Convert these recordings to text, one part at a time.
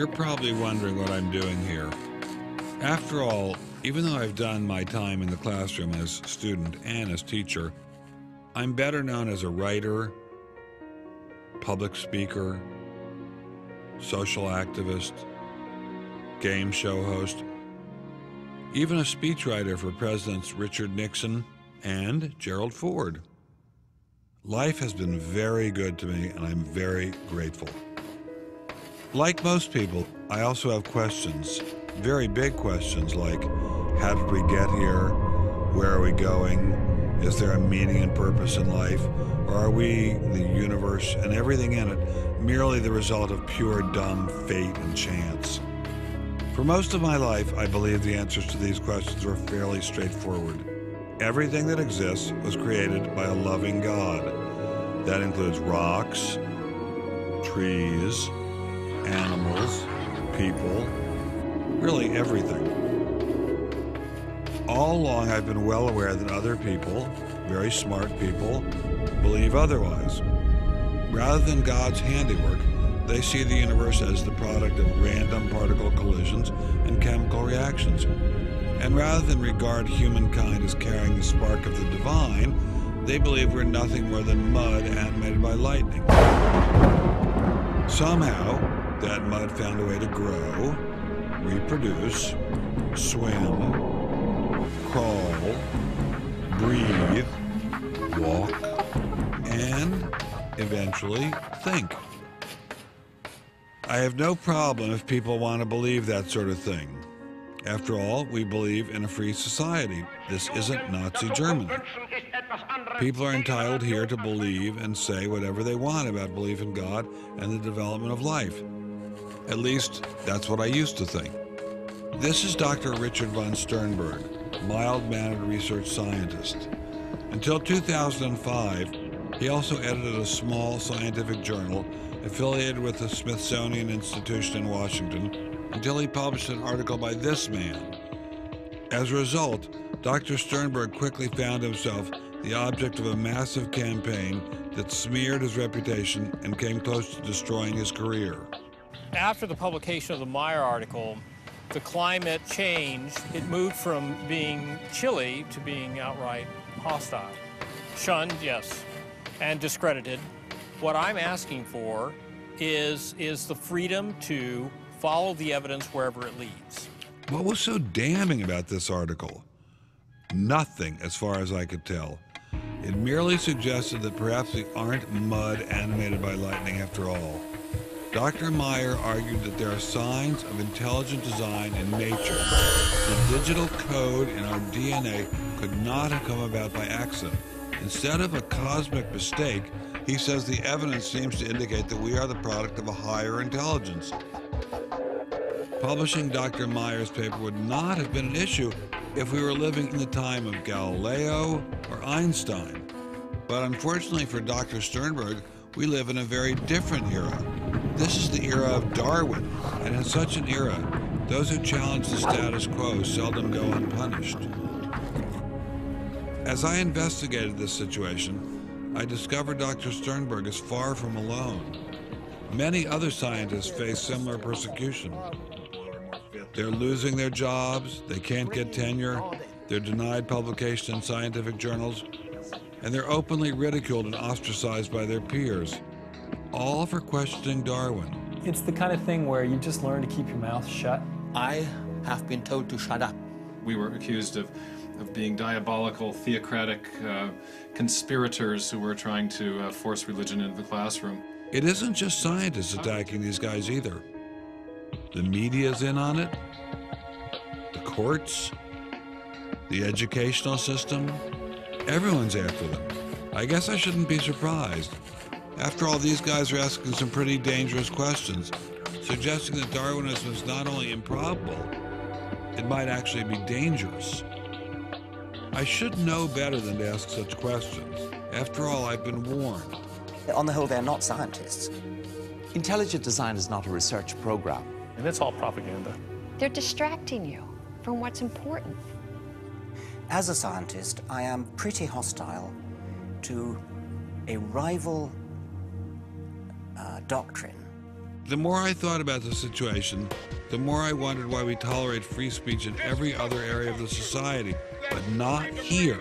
You're probably wondering what I'm doing here. After all, even though I've done my time in the classroom as student and as teacher, I'm better known as a writer, public speaker, social activist, game show host, even a speechwriter for Presidents Richard Nixon and Gerald Ford. Life has been very good to me, and I'm very grateful. Like most people, I also have questions, very big questions like, how did we get here? Where are we going? Is there a meaning and purpose in life? Or are we, the universe, and everything in it, merely the result of pure dumb fate and chance? For most of my life, I believe the answers to these questions were fairly straightforward. Everything that exists was created by a loving God. That includes rocks, trees, animals, people, really everything. All along, I've been well aware that other people, very smart people, believe otherwise. Rather than God's handiwork, they see the universe as the product of random particle collisions and chemical reactions. And rather than regard humankind as carrying the spark of the divine, they believe we're nothing more than mud animated by lightning. Somehow, that mud found a way to grow, reproduce, swim, crawl, breathe, walk, and eventually think. I have no problem if people want to believe that sort of thing. After all, we believe in a free society. This isn't Nazi Germany. People are entitled here to believe and say whatever they want about belief in God and the development of life. At least, that's what I used to think. This is Dr. Richard von Sternberg, mild-mannered research scientist. Until 2005, he also edited a small scientific journal affiliated with the Smithsonian Institution in Washington until he published an article by this man. As a result, Dr. Sternberg quickly found himself the object of a massive campaign that smeared his reputation and came close to destroying his career. After the publication of the Meyer article, the climate changed. It moved from being chilly to being outright hostile. Shunned, yes, and discredited. What I'm asking for is the freedom to follow the evidence wherever it leads. What was so damning about this article? Nothing, as far as I could tell. It merely suggested that perhaps we aren't mud animated by lightning after all. Dr. Meyer argued that there are signs of intelligent design in nature. The digital code in our DNA could not have come about by accident. Instead of a cosmic mistake, he says the evidence seems to indicate that we are the product of a higher intelligence. Publishing Dr. Meyer's paper would not have been an issue if we were living in the time of Galileo or Einstein. But unfortunately for Dr. Sternberg, we live in a very different era. This is the era of Darwin, and in such an era, those who challenge the status quo seldom go unpunished. As I investigated this situation, I discovered Dr. Sternberg is far from alone. Many other scientists face similar persecution. They're losing their jobs, they can't get tenure, they're denied publication in scientific journals, and they're openly ridiculed and ostracized by their peers, all for questioning Darwin. It's the kind of thing where you just learn to keep your mouth shut. I have been told to shut up. We were accused of being diabolical, theocratic conspirators who were trying to force religion into the classroom. It isn't just scientists attacking these guys either. The media's in on it, the courts, the educational system, everyone's after them. I guess I shouldn't be surprised. After all, these guys are asking some pretty dangerous questions, suggesting that Darwinism is not only improbable, it might actually be dangerous. I should know better than to ask such questions. After all, I've been warned. On the whole, they're not scientists. Intelligent design is not a research program. And it's all propaganda. They're distracting you from what's important. As a scientist, I am pretty hostile to a rival doctrine. The more I thought about the situation, the more I wondered why we tolerate free speech in every other area of the society, but not here.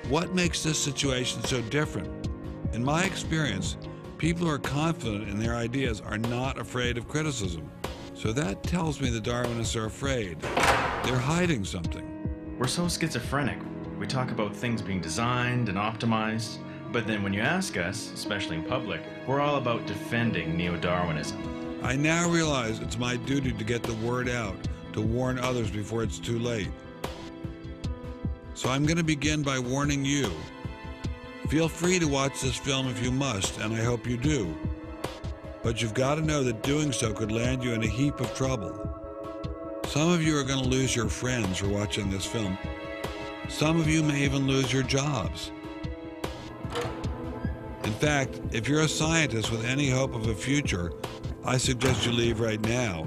What makes this situation so different? In my experience, people who are confident in their ideas are not afraid of criticism. So that tells me the Darwinists are afraid. They're hiding something. We're so schizophrenic. We talk about things being designed and optimized, but then when you ask us, especially in public, we're all about defending neo-Darwinism. I now realize it's my duty to get the word out, to warn others before it's too late. So I'm going to begin by warning you. Feel free to watch this film if you must, and I hope you do. But you've got to know that doing so could land you in a heap of trouble. Some of you are going to lose your friends for watching this film. Some of you may even lose your jobs. In fact, if you're a scientist with any hope of a future, I suggest you leave right now.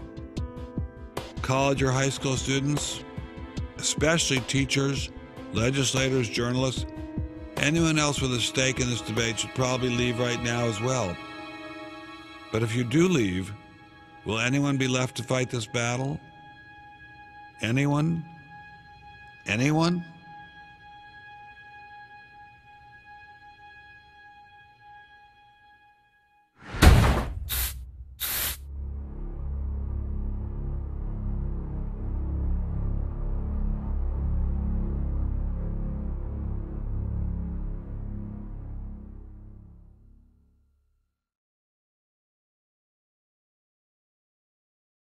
College or high school students, especially teachers, legislators, journalists, anyone else with a stake in this debate should probably leave right now as well. But if you do leave, will anyone be left to fight this battle? Anyone? Anyone?